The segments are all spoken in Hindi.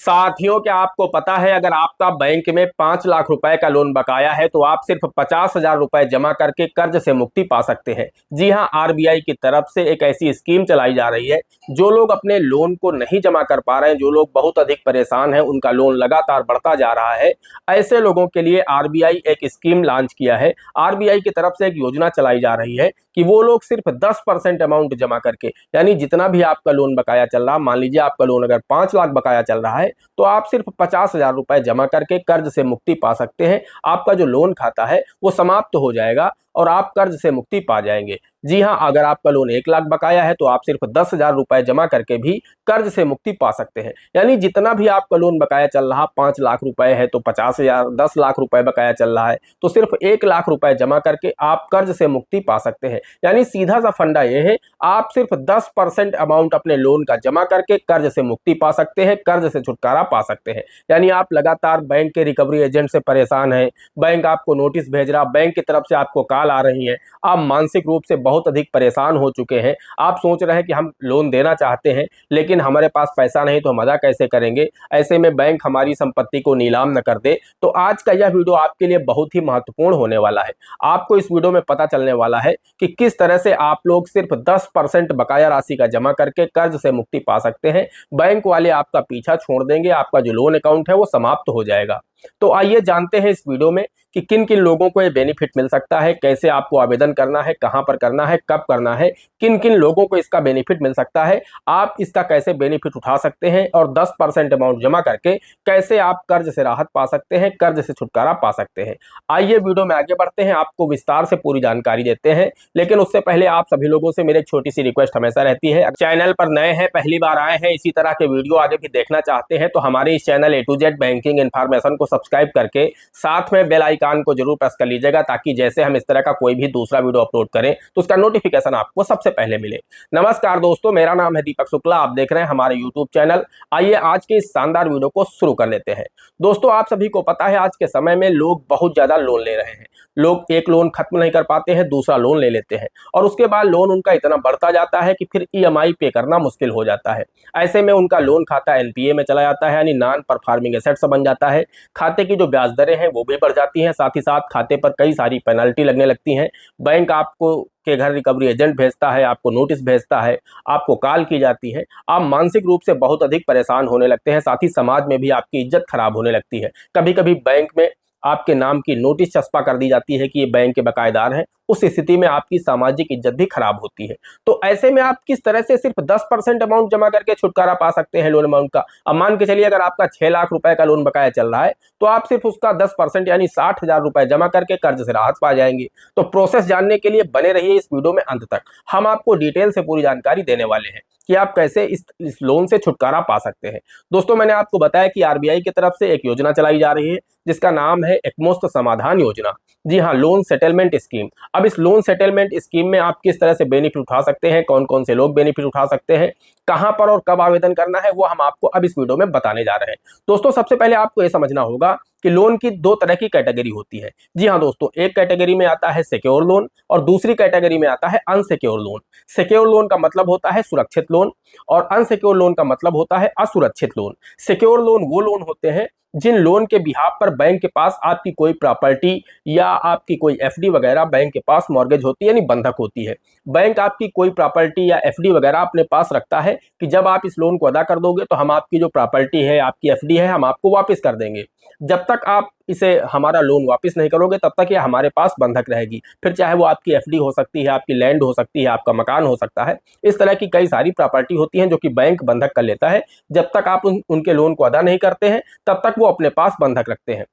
साथियों, क्या आपको पता है अगर आपका बैंक में 5 लाख रुपए का लोन बकाया है तो आप सिर्फ 50,000 रुपए जमा करके कर्ज से मुक्ति पा सकते हैं। जी हां, आरबीआई की तरफ से एक ऐसी स्कीम चलाई जा रही है। जो लोग अपने लोन को नहीं जमा कर पा रहे हैं, जो लोग बहुत अधिक परेशान हैं, उनका लोन लगातार बढ़ता जा रहा है, ऐसे लोगों के लिए आरबीआई एक स्कीम लॉन्च किया है। आरबीआई की तरफ से एक योजना चलाई जा रही है कि वो लोग सिर्फ 10% अमाउंट जमा करके, यानी जितना भी आपका लोन बकाया चल रहा, मान लीजिए आपका लोन अगर 5 लाख बकाया चल रहा है तो आप सिर्फ 50,000 रुपए जमा करके कर्ज से मुक्ति पा सकते हैं। आपका जो लोन खाता है वो समाप्त हो जाएगा और आप कर्ज से मुक्ति पा जाएंगे। जी हां, अगर आपका लोन 1 लाख बकाया है तो आप सिर्फ 10,000 रुपए जमा करके भी कर्ज से मुक्ति पा सकते हैं। यानी जितना भी आपका लोन बकाया चल रहा, 5 लाख रुपए है तो 50,000, 10 लाख रुपए बकाया चल रहा है तो सिर्फ 1 लाख रुपए जमा करके आप कर्ज से मुक्ति पा सकते हैं। यानी सीधा सा फंडा यह है, आप सिर्फ 10% अमाउंट अपने लोन का जमा करके कर्ज से मुक्ति पा सकते हैं, कर्ज से छुटकारा पा सकते हैं। यानी आप लगातार बैंक के रिकवरी एजेंट से परेशान हैं, बैंक आपको नोटिस भेज रहा, बैंक की तरफ से आपको कॉल आ रही है, आप मानसिक रूप से बहुत अधिक परेशान हो चुके हैं, आप सोच रहे हैं कि हम लोन देना चाहते हैं लेकिन हमारे पास पैसा नहीं तो हम अदा कैसे करेंगे, ऐसे में बैंक हमारी संपत्ति को नीलाम न कर दे, तो आज का यह वीडियो आपके लिए बहुत ही महत्वपूर्ण होने वाला है। आपको इस वीडियो में पता चलने वाला है कि किस तरह से आप लोग सिर्फ 10% बकाया राशि का जमा करके कर्ज से मुक्ति पा सकते हैं। बैंक वाले आपका पीछा छोड़ देंगे, आपका जो लोन अकाउंट है वो समाप्त हो जाएगा। तो आइए जानते हैं इस वीडियो में कि किन किन लोगों को ये बेनिफिट मिल सकता है, कैसे आपको आवेदन करना है, कहां पर करना है, कब करना है, किन किन लोगों को इसका बेनिफिट मिल सकता है, आप इसका कैसे बेनिफिट उठा सकते हैं और 10% अमाउंट जमा करके कैसे आप कर्ज से राहत पा सकते हैं, कर्ज से छुटकारा पा सकते हैं। आइए वीडियो में आगे बढ़ते हैं, आपको विस्तार से पूरी जानकारी देते हैं। लेकिन उससे पहले आप सभी लोगों से मेरी एक छोटी सी रिक्वेस्ट हमेशा रहती है, चैनल पर नए हैं, पहली बार आए हैं, इसी तरह के वीडियो आगे भी देखना चाहते हैं तो हमारे इस channel A to Z banking information को सब्सक्राइब करके साथ में बेल आइकन को जरूर प्रेस कर लीजिएगा, ताकि जैसे हम इस तरह का कोई भी दूसरा वीडियो अपलोड करें तो उसका नोटिफिकेशन आपको सबसे पहले मिले। नमस्कार दोस्तों, मेरा नाम है दीपक शुक्ला, आप देख रहे हैं हमारे यूट्यूब चैनल। आइए आज के इस शानदार वीडियो को शुरू कर लेते हैं। दोस्तों, आप सभी को पता है आज के समय में लोग बहुत ज्यादा लोन ले रहे हैं। लोग एक लोन खत्म नहीं कर पाते हैं, दूसरा लोन ले लेते हैं और उसके बाद लोन उनका इतना बढ़ता जाता है कि फिर ईएमआई पे करना मुश्किल हो जाता है। ऐसे में उनका लोन खाता एनपीए में चला जाता है, यानी नॉन परफॉर्मिंग एसेट्स बन जाता है। खाते की जो ब्याज दरें हैं वो भी बढ़ जाती हैं, साथ ही साथ खाते पर कई सारी पेनल्टी लगने लगती हैं। बैंक आपको के घर रिकवरी एजेंट भेजता है, आपको नोटिस भेजता है, आपको कॉल की जाती है, आप मानसिक रूप से बहुत अधिक परेशान होने लगते हैं, साथ ही समाज में भी आपकी इज्जत खराब होने लगती है। कभी कभी बैंक में आपके नाम की नोटिस चस्पा कर दी जाती है कि ये बैंक के बकायेदार हैं, उस स्थिति में आपकी सामाजिक इज्जत भी खराब होती है। तो ऐसे में आप किस तरह से सिर्फ 10% अमाउंट जमा करके छुटकारा पा सकते हैं लोन अमाउंट का। अब मान के चलिए अगर आपका 6 लाख रुपए का लोन बकाया चल रहा है तो आप सिर्फ उसका 10% यानी 60,000 रुपए जमा करके कर्ज से राहत पा जाएंगे। तो प्रोसेस जानने के लिए बने रहिए इस वीडियो में अंत तक, हम आपको डिटेल से पूरी जानकारी देने वाले हैं कि आप कैसे इस लोन से छुटकारा पा सकते हैं। दोस्तों, मैंने आपको बताया कि आरबीआई की तरफ से एक योजना चलाई जा रही है जिसका नाम है एकमुश्त समाधान योजना। जी हाँ, लोन सेटलमेंट स्कीम। अब इस लोन सेटलमेंट स्कीम में आप किस तरह से बेनिफिट उठा सकते हैं, कौन कौन से लोग बेनिफिट उठा सकते हैं, कहां पर और कब आवेदन करना है, वो हम आपको अब इस वीडियो में बताने जा रहे हैं। दोस्तों, सबसे पहले आपको यह समझना होगा कि लोन की दो तरह की कैटेगरी होती है। जी हाँ दोस्तों, एक कैटेगरी में आता है सिक्योर लोन और दूसरी कैटेगरी में आता है अनसिक्योर लोन। सिक्योर लोन का मतलब होता है सुरक्षित लोन और अनसिक्योर लोन का मतलब होता है असुरक्षित लोन। सिक्योर लोन वो लोन होते हैं जिन लोन के बिहाफ पर बैंक के पास आपकी कोई प्रॉपर्टी या आपकी कोई एफडी वगैरह बैंक के पास मॉर्गेज होती है, यानी बंधक होती है। बैंक आपकी कोई प्रॉपर्टी या एफडी वगैरह अपने पास रखता है कि जब आप इस लोन को अदा कर दोगे तो हम आपकी जो प्रॉपर्टी है, आपकी एफडी है, हम आपको वापस कर देंगे। जब तक आप इसे हमारा लोन वापस नहीं करोगे तब तक ये हमारे पास बंधक रहेगी। फिर चाहे वो आपकी एफडी हो सकती है, आपकी लैंड हो सकती है, आपका मकान हो सकता है, इस तरह की कई सारी प्रॉपर्टी होती हैं जो कि बैंक बंधक कर लेता है। जब तक आप उनके लोन को अदा नहीं करते हैं तब तक वो अपने पास बंधक रखते हैं।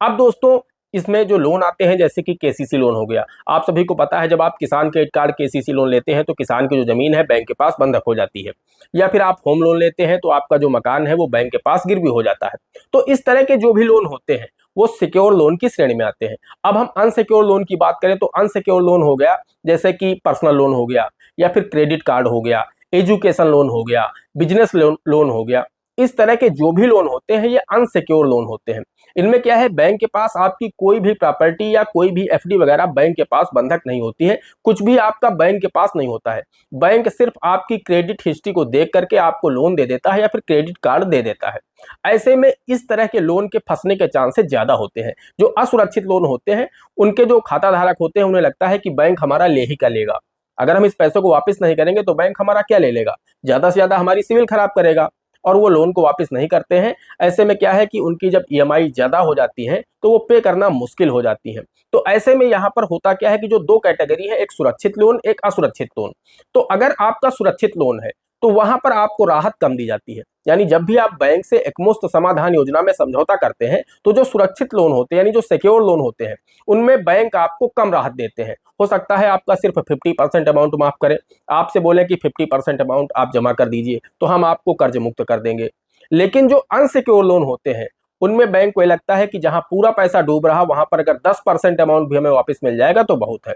अब दोस्तों, इसमें जो लोन आते हैं जैसे कि केसीसी लोन हो गया, आप सभी को पता है जब आप किसान क्रेडिट कार्ड केसीसी लोन लेते हैं तो किसान की जो जमीन है बैंक के पास बंधक हो जाती है, या फिर आप होम लोन लेते हैं तो आपका जो मकान है वो बैंक के पास गिरवी हो जाता है। तो इस तरह के जो भी लोन होते हैं वो सिक्योर लोन की श्रेणी में आते हैं। अब हम अनसिक्योर लोन की बात करें तो अनसिक्योर लोन हो गया जैसे कि पर्सनल लोन हो गया, या फिर क्रेडिट कार्ड हो गया, एजुकेशन लोन हो गया, बिजनेस लोन हो गया। इस तरह के जो भी लोन होते हैं ये अनसिक्योर लोन होते हैं। इनमें क्या है, बैंक के पास आपकी कोई भी प्रॉपर्टी या कोई भी एफडी वगैरह बैंक के पास बंधक नहीं होती है, कुछ भी आपका बैंक के पास नहीं होता है। बैंक सिर्फ आपकी क्रेडिट हिस्ट्री को देख करके आपको लोन दे देता है या फिर क्रेडिट कार्ड दे देता है। ऐसे में इस तरह के लोन के फंसने के चांसेस ज्यादा होते हैं। जो असुरक्षित लोन होते हैं उनके जो खाता धारक होते हैं उन्हें लगता है कि बैंक हमारा ले ही का लेगा, अगर हम इस पैसे को वापस नहीं करेंगे तो बैंक हमारा क्या ले लेगा, ज्यादा से ज्यादा हमारी सिविल खराब करेगा, और वो लोन को वापस नहीं करते हैं। ऐसे में क्या है कि उनकी जब ईएमआई ज्यादा हो जाती है तो वो पे करना मुश्किल हो जाती है। तो ऐसे में यहाँ पर होता क्या है कि जो दो कैटेगरी है, एक सुरक्षित लोन, एक असुरक्षित लोन। तो अगर आपका सुरक्षित लोन है तो वहां पर आपको राहत कम दी जाती है, यानी जब भी आप बैंक से एकमुश्त समाधान योजना में समझौता करते हैं तो जो सुरक्षित लोन होते हैं यानी जो सिक्योर लोन होते हैं उनमें बैंक आपको कम राहत देते हैं। हो सकता है आपका सिर्फ 50% अमाउंट माफ करें, आपसे बोले कि 50% अमाउंट आप जमा कर दीजिए तो हम आपको कर्ज मुक्त कर देंगे। लेकिन जो अनसिक्योर लोन होते हैं उनमें बैंक को लगता है कि जहां पूरा पैसा डूब रहा वहां पर अगर 10% अमाउंट भी हमें वापस मिल जाएगा तो बहुत है।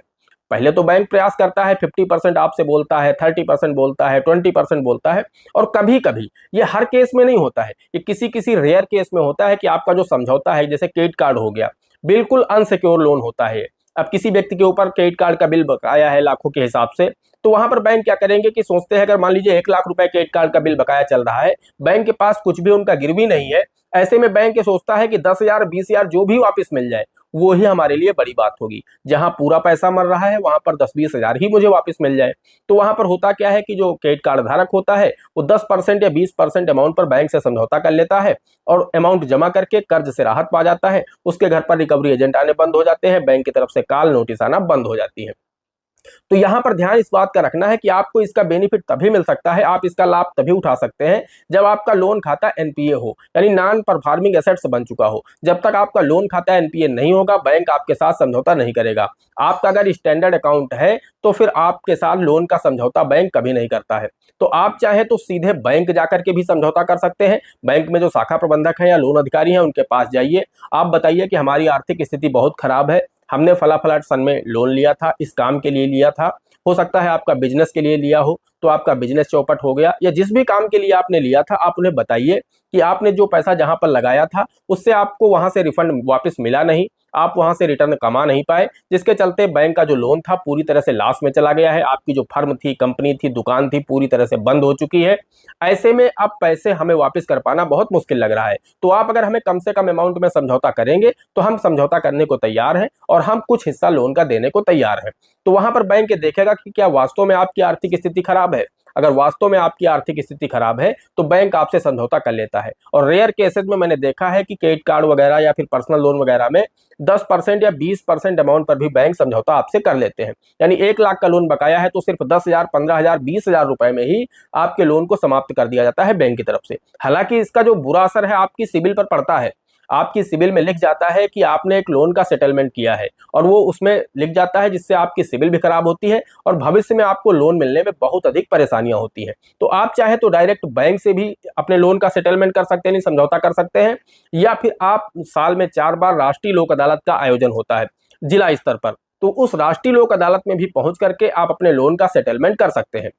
पहले तो बैंक प्रयास करता है, 50% आपसे बोलता है, 30% बोलता है, 20% बोलता है, और कभी कभी ये हर केस में नहीं होता है, ये किसी किसी रेयर केस में होता है कि आपका जो समझौता है, जैसे क्रेडिट कार्ड हो गया, बिल्कुल अनसिक्योर लोन होता है। अब किसी व्यक्ति के ऊपर क्रेडिट कार्ड का बिल बकाया है लाखों के हिसाब से, तो वहां पर बैंक क्या करेंगे कि सोचते हैं अगर मान लीजिए 1 लाख रुपए क्रेडिट कार्ड का बिल बकाया चल रहा है, बैंक के पास कुछ भी उनका गिरवी नहीं है, ऐसे में बैंक ये सोचता है कि 10,000 20,000 जो भी वापस मिल जाए वो ही हमारे लिए बड़ी बात होगी, जहां पूरा पैसा मर रहा है वहां पर 10-20 हजार ही मुझे वापस मिल जाए। तो वहां पर होता क्या है कि जो क्रेडिट कार्ड धारक होता है वो 10% या 20% अमाउंट पर बैंक से समझौता कर लेता है और अमाउंट जमा करके कर्ज से राहत पा जाता है। उसके घर पर रिकवरी एजेंट आने बंद हो जाते हैं, बैंक की तरफ से कॉल नोटिस आना बंद हो जाती है। तो यहां पर ध्यान इस बात का रखना है कि आपको इसका बेनिफिट तभी मिल सकता है, आप इसका लाभ तभी उठा सकते हैं जब आपका लोन खाता एनपीए हो, यानी नॉन परफॉर्मिंग एसेट्स बन चुका हो। जब तक आपका लोन खाता एनपीए नहीं होगा बैंक आपके साथ समझौता नहीं करेगा। आपका अगर स्टैंडर्ड अकाउंट है तो फिर आपके साथ लोन का समझौता बैंक कभी नहीं करता है। तो आप चाहे तो सीधे बैंक जाकर के भी समझौता कर सकते हैं। बैंक में जो शाखा प्रबंधक है या लोन अधिकारी है उनके पास जाइए, आप बताइए कि हमारी आर्थिक स्थिति बहुत खराब है, हमने फला फला सन में लोन लिया था, इस काम के लिए लिया था, हो सकता है आपका बिजनेस के लिए लिया हो तो आपका बिजनेस चौपट हो गया, या जिस भी काम के लिए आपने लिया था आप उन्हें बताइए कि आपने जो पैसा जहां पर लगाया था उससे आपको वहां से रिफंड वापस मिला नहीं, आप वहां से रिटर्न कमा नहीं पाए, जिसके चलते बैंक का जो लोन था पूरी तरह से लॉस में चला गया है, आपकी जो फर्म थी, कंपनी थी, दुकान थी, पूरी तरह से बंद हो चुकी है। ऐसे में अब पैसे हमें वापस कर पाना बहुत मुश्किल लग रहा है। तो आप अगर हमें कम से कम अमाउंट में समझौता करेंगे तो हम समझौता करने को तैयार हैं और हम कुछ हिस्सा लोन का देने को तैयार हैं। तो वहां पर बैंक देखेगा कि क्या वास्तव में आपकी आर्थिक स्थिति खराब है। अगर वास्तव में आपकी आर्थिक स्थिति खराब है तो बैंक आपसे समझौता कर लेता है। और रेयर केसेस में मैंने देखा है कि क्रेडिट कार्ड वगैरह या फिर पर्सनल लोन वगैरह में 10% या 20% अमाउंट पर भी बैंक समझौता आपसे कर लेते हैं। यानी 1 लाख का लोन बकाया है तो सिर्फ 10,000, 15,000, 20,000 रुपए में ही आपके लोन को समाप्त कर दिया जाता है बैंक की तरफ से। हालांकि इसका जो बुरा असर है आपकी सिबिल पर पड़ता है। आपकी सिबिल में लिख जाता है कि आपने एक लोन का सेटलमेंट किया है और वो उसमें लिख जाता है, जिससे आपकी सिबिल भी खराब होती है और भविष्य में आपको लोन मिलने में बहुत अधिक परेशानियां होती हैं। तो आप चाहे तो डायरेक्ट बैंक से भी अपने लोन का सेटलमेंट कर सकते हैं, नहीं समझौता कर सकते हैं, या फिर आप साल में 4 बार राष्ट्रीय लोक अदालत का आयोजन होता है जिला स्तर पर, तो उस राष्ट्रीय लोक अदालत में भी पहुंच करके आप अपने लोन का सेटलमेंट कर सकते हैं।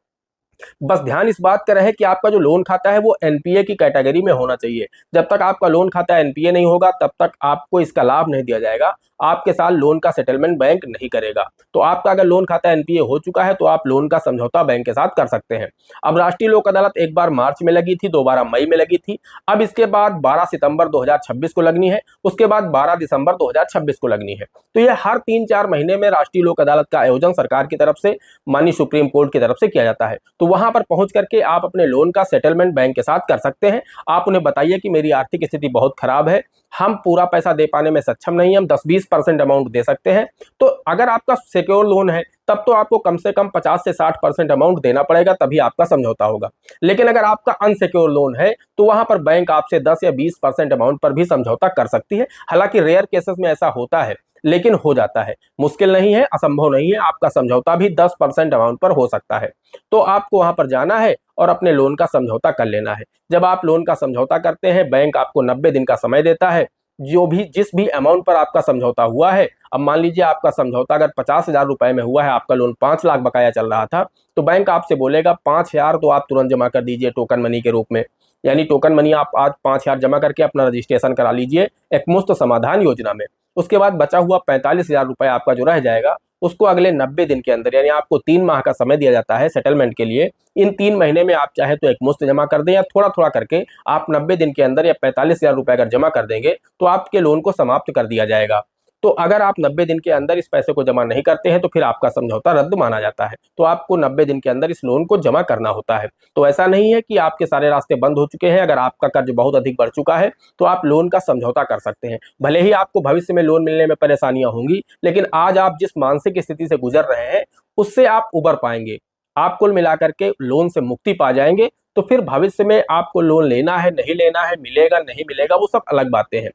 बस ध्यान इस बात का रहे कि आपका जो लोन खाता है वो एनपीए की कैटेगरी में होना चाहिए। जब तक आपका लोन खाता एनपीए नहीं होगा तब तक आपको इसका लाभ नहीं दिया जाएगा, आपके साथ लोन का सेटलमेंट बैंक नहीं करेगा। तो आपका अगर लोन खाता एनपीए हो चुका है तो आप लोन का समझौता बैंक के साथ कर सकते हैं। अब राष्ट्रीय लोक अदालत एक बार मार्च में लगी थी, दोबारा मई में लगी थी, अब इसके बाद 12 सितंबर 2026 को लगनी है, उसके बाद 12 दिसंबर 2026 को लगनी है। तो यह हर 3-4 महीने में राष्ट्रीय लोक अदालत का आयोजन सरकार की तरफ से, माननीय सुप्रीम कोर्ट की तरफ से किया जाता है। तो वहां पर पहुंच करके आप अपने लोन का सेटलमेंट बैंक के साथ कर सकते हैं। आप उन्हें बताइए कि मेरी आर्थिक स्थिति बहुत खराब है, हम पूरा पैसा दे पाने में सक्षम नहीं है, हम 10-20% अमाउंट दे सकते हैं। तो अगर आपका सिक्योर लोन है तब तो आपको कम से कम 50 से 60% अमाउंट देना पड़ेगा, तभी आपका समझौता होगा। लेकिन अगर आपका अनसिक्योर लोन है तो वहां पर बैंक आपसे 10 या 20% अमाउंट पर भी समझौता कर सकती है। हालांकि रेयर केसेस में ऐसा होता है, लेकिन हो जाता है, मुश्किल नहीं है, असंभव नहीं है, आपका समझौता भी 10% अमाउंट पर हो सकता है। तो आपको वहां पर जाना है और अपने लोन का समझौता कर लेना है। जब आप लोन का समझौता करते हैं बैंक आपको 90 दिन का समय देता है। जिस भी अमाउंट पर आपका समझौता हुआ है, अब मान लीजिए आपका समझौता अगर 50,000 रुपए में हुआ है, आपका लोन 5 लाख बकाया चल रहा था, तो बैंक आपसे बोलेगा 5,000 तो आप तुरंत जमा कर दीजिए टोकन मनी के रूप में, यानी टोकन मनी आप आज 5,000 जमा करके अपना रजिस्ट्रेशन करा लीजिए एकमुश्त समाधान योजना में। उसके बाद बचा हुआ 45,000 रुपए आपका जो रह जाएगा उसको अगले 90 दिन के अंदर, यानी आपको 3 माह का समय दिया जाता है सेटलमेंट के लिए। इन 3 महीने में आप चाहे तो एकमुश्त जमा कर दें या थोड़ा थोड़ा करके आप 90 दिन के अंदर या 45,000 रुपए अगर जमा कर देंगे तो आपके लोन को समाप्त कर दिया जाएगा। तो अगर आप 90 दिन के अंदर इस पैसे को जमा नहीं करते हैं तो फिर आपका समझौता रद्द माना जाता है। तो आपको 90 दिन के अंदर इस लोन को जमा करना होता है। तो ऐसा नहीं है कि आपके सारे रास्ते बंद हो चुके हैं। अगर आपका कर्ज बहुत अधिक बढ़ चुका है तो आप लोन का समझौता कर सकते हैं। भले ही आपको भविष्य में लोन मिलने में परेशानियां होंगी, लेकिन आज आप जिस मानसिक स्थिति से गुजर रहे हैं उससे आप उबर पाएंगे। आप कुल मिलाकर के लोन से मुक्ति पा जाएंगे। तो फिर भविष्य में आपको लोन लेना है नहीं लेना है, मिलेगा नहीं मिलेगा, वो सब अलग बातें हैं।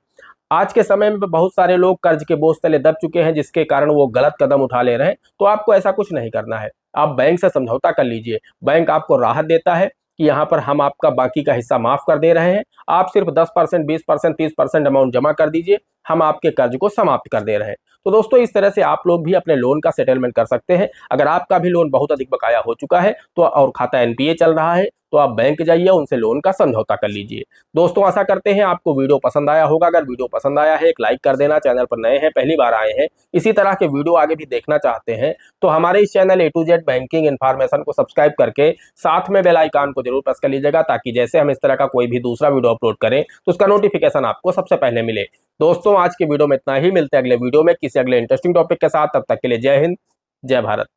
आज के समय में बहुत सारे लोग कर्ज के बोझ तले दब चुके हैं जिसके कारण वो गलत कदम उठा ले रहे हैं। तो आपको ऐसा कुछ नहीं करना है। आप बैंक से समझौता कर लीजिए। बैंक आपको राहत देता है कि यहाँ पर हम आपका बाकी का हिस्सा माफ कर दे रहे हैं। आप सिर्फ 10%, 20%, 30% अमाउंट जमा कर दीजिए, हम आपके कर्ज को समाप्त कर दे रहे हैं। तो दोस्तों इस तरह से आप लोग भी अपने लोन का सेटलमेंट कर सकते हैं। अगर आपका भी लोन बहुत अधिक बकाया हो चुका है तो और खाता एनपीए चल रहा है तो आप बैंक जाइए, उनसे लोन का समझौता कर लीजिए। दोस्तों आशा करते हैं आपको वीडियो पसंद आया होगा। अगर वीडियो पसंद आया है एक लाइक कर देना। चैनल पर नए हैं, पहली बार आए हैं, इसी तरह के वीडियो आगे भी देखना चाहते हैं तो हमारे इस channel A to Z banking information को सब्सक्राइब करके साथ में बेल आइकन को जरूर प्रेस कर लीजिएगा, ताकि जैसे हम इस तरह का कोई भी दूसरा वीडियो अपलोड करें तो उसका नोटिफिकेशन आपको सबसे पहले मिले। दोस्तों आज की वीडियो में इतना ही। मिलते हैं अगले वीडियो में किसी अगले इंटरेस्टिंग टॉपिक के साथ। तब तक के लिए जय हिंद, जय भारत।